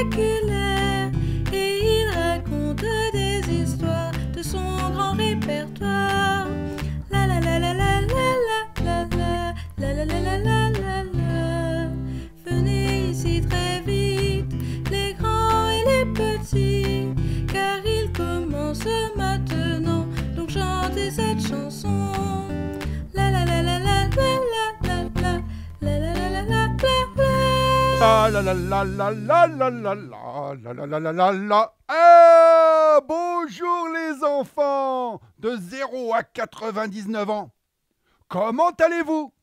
spectaculaire et il raconte des histoires de son grand répertoire. La la la la la la la la la la la la la la la. Venez ici très vite, les grands et les petits, car il commence maintenant, donc chantez cette chanson. La la la la la la la la la la la la la la. La la la la la la la la la la la la la. Ah, bonjour les enfants de 0 à 99 ans. Comment allez-vous?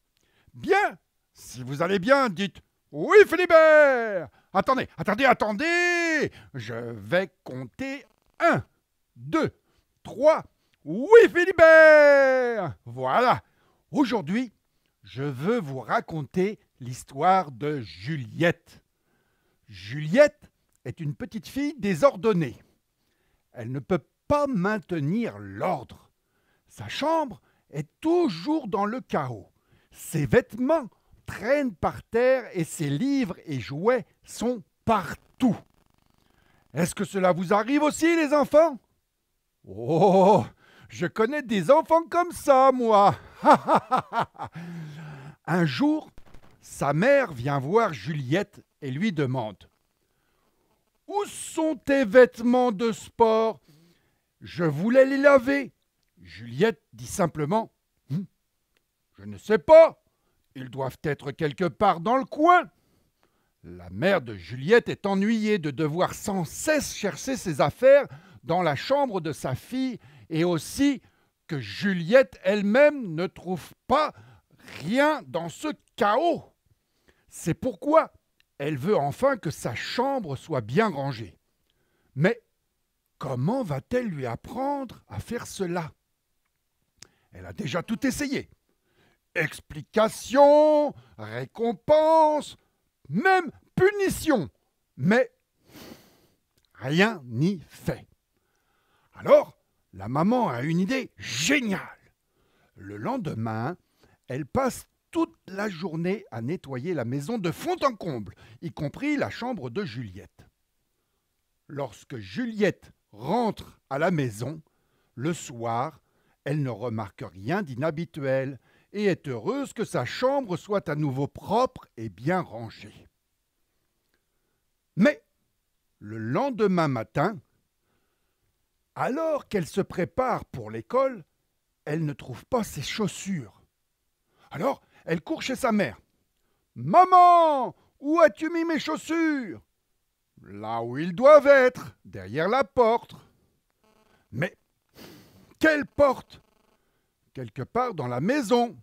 Bien. Si vous allez bien, dites oui Philibert. Attendez. Je vais compter 1, 2, 3. Oui Philibert. Voilà. Aujourd'hui, je veux vous raconter l'histoire de Juliette. Juliette est une petite fille désordonnée. Elle ne peut pas maintenir l'ordre. Sa chambre est toujours dans le chaos. Ses vêtements traînent par terre et ses livres et jouets sont partout. Est-ce que cela vous arrive aussi, les enfants? Oh, je connais des enfants comme ça, moi. Un jour, sa mère vient voir Juliette et lui demande « Où sont tes vêtements de sport? Je voulais les laver. » Juliette dit simplement « Je ne sais pas. Ils doivent être quelque part dans le coin. » La mère de Juliette est ennuyée de devoir sans cesse chercher ses affaires dans la chambre de sa fille et aussi que Juliette elle-même ne trouve pas rien dans ce chaos. C'est pourquoi elle veut enfin que sa chambre soit bien rangée. Mais comment va-t-elle lui apprendre à faire cela? Elle a déjà tout essayé. Explication, récompense, même punition. Mais rien n'y fait. Alors, la maman a une idée géniale. Le lendemain, elle passe toute la journée à nettoyer la maison de fond en comble, y compris la chambre de Juliette. Lorsque Juliette rentre à la maison, le soir, elle ne remarque rien d'inhabituel et est heureuse que sa chambre soit à nouveau propre et bien rangée. Mais, le lendemain matin, alors qu'elle se prépare pour l'école, elle ne trouve pas ses chaussures. Alors, elle court chez sa mère. « Maman, où as-tu mis mes chaussures ?»« Là où ils doivent être, derrière la porte. »« Mais quelle porte ?»« Quelque part dans la maison. »«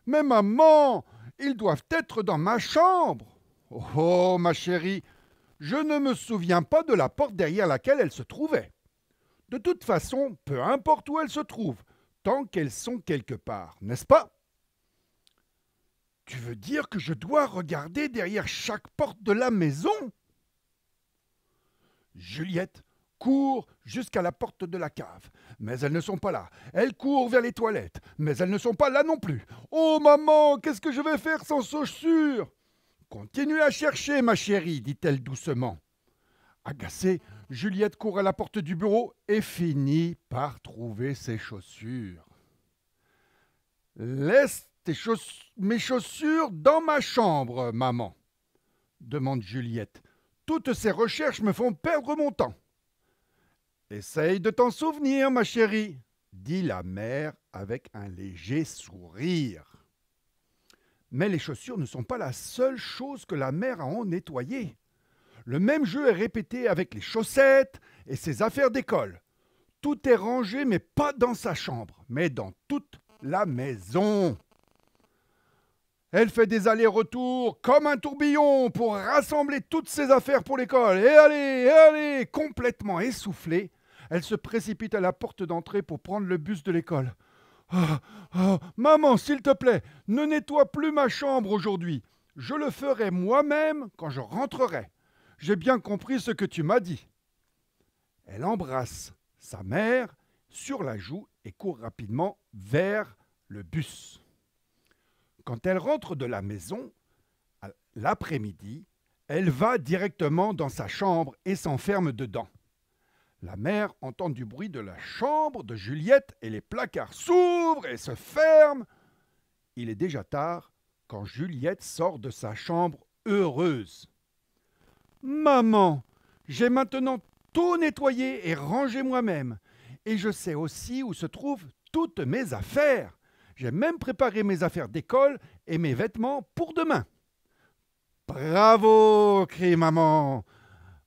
Mais maman, ils doivent être dans ma chambre. »« Oh, ma chérie, je ne me souviens pas de la porte derrière laquelle elles se trouvaient. De toute façon, peu importe où elles se trouvent, tant qu'elles sont quelque part, n'est-ce pas ? Tu veux dire que je dois regarder derrière chaque porte de la maison ? Juliette court jusqu'à la porte de la cave, mais elles ne sont pas là. Elle court vers les toilettes, mais elles ne sont pas là non plus. Oh maman, qu'est-ce que je vais faire sans chaussures ? Continue à chercher, ma chérie, dit-elle doucement. Agacée, Juliette court à la porte du bureau et finit par trouver ses chaussures. Laisse mes chaussures dans ma chambre, maman, demande Juliette. Toutes ces recherches me font perdre mon temps. Essaye de t'en souvenir, ma chérie, dit la mère avec un léger sourire. Mais les chaussures ne sont pas la seule chose que la mère a en nettoyé. Le même jeu est répété avec les chaussettes et ses affaires d'école. Tout est rangé, mais pas dans sa chambre, mais dans toute la maison. Elle fait des allers-retours comme un tourbillon pour rassembler toutes ses affaires pour l'école. Et allez, complètement essoufflée, elle se précipite à la porte d'entrée pour prendre le bus de l'école. Maman, s'il te plaît, ne nettoie plus ma chambre aujourd'hui. Je le ferai moi-même quand je rentrerai. J'ai bien compris ce que tu m'as dit. Elle embrasse sa mère sur la joue et court rapidement vers le bus. Quand elle rentre de la maison, l'après-midi, Elle va directement dans sa chambre et s'enferme dedans. La mère entend du bruit de la chambre de Juliette et les placards s'ouvrent et se ferment. Il est déjà tard quand Juliette sort de sa chambre heureuse. « Maman, j'ai maintenant tout nettoyé et rangé moi-même. Et je sais aussi où se trouvent toutes mes affaires. J'ai même préparé mes affaires d'école et mes vêtements pour demain. » « Bravo !» crie maman.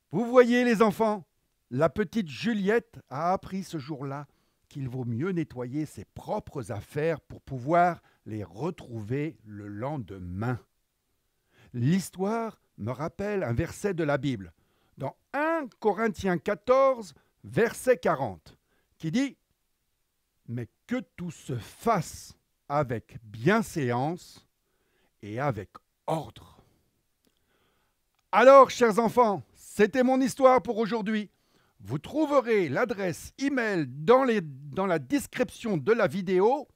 Vous voyez les enfants, la petite Juliette a appris ce jour-là qu'il vaut mieux nettoyer ses propres affaires pour pouvoir les retrouver le lendemain. L'histoire me rappelle un verset de la Bible, dans 1 Corinthiens 14, verset 40, qui dit « Mais que tout se fasse avec bienséance et avec ordre. » Alors, chers enfants, c'était mon histoire pour aujourd'hui. Vous trouverez l'adresse email dans la description de la vidéo.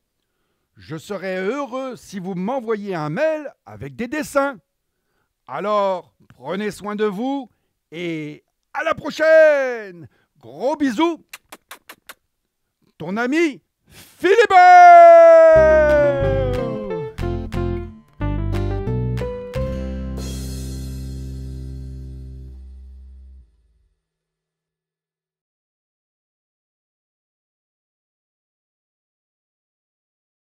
Je serai heureux si vous m'envoyez un mail avec des dessins. Alors, prenez soin de vous et à la prochaine. Gros bisous. Ton ami Philibert.